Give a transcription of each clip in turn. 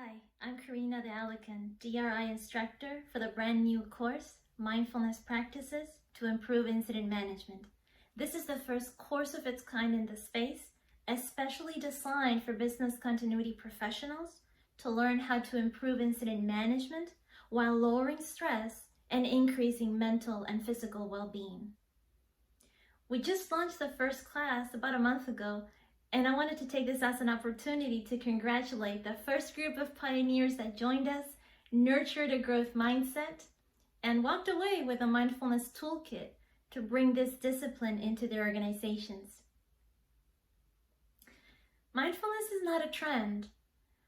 Hi, I'm Karina the Alican, DRI instructor for the brand new course, Mindfulness Practices to Improve Incident Management. This is the first course of its kind in the space, especially designed for business continuity professionals to learn how to improve incident management while lowering stress and increasing mental and physical well-being. We just launched the first class about a month ago, and I wanted to take this as an opportunity to congratulate the first group of pioneers that joined us, nurtured a growth mindset, and walked away with a mindfulness toolkit to bring this discipline into their organizations. Mindfulness is not a trend.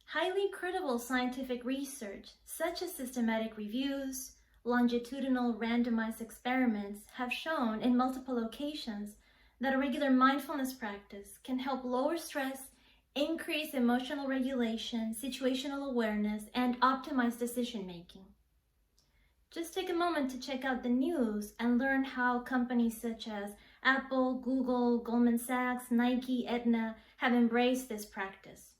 Highly credible scientific research, such as systematic reviews, longitudinal randomized experiments, have shown in multiple occasions that a regular mindfulness practice can help lower stress, increase emotional regulation, situational awareness, and optimize decision-making. Just take a moment to check out the news and learn how companies such as Apple, Google, Goldman Sachs, Nike, Aetna have embraced this practice.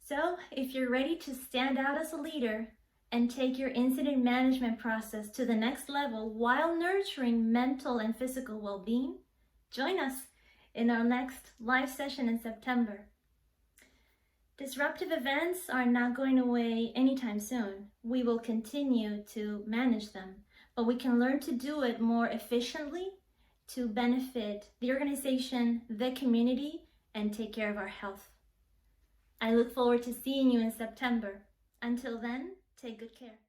So, if you're ready to stand out as a leader and take your incident management process to the next level while nurturing mental and physical well-being, join us in our next live session in September. Disruptive events are not going away anytime soon. We will continue to manage them, but we can learn to do it more efficiently to benefit the organization, the community, and take care of our health. I look forward to seeing you in September. Until then, take good care.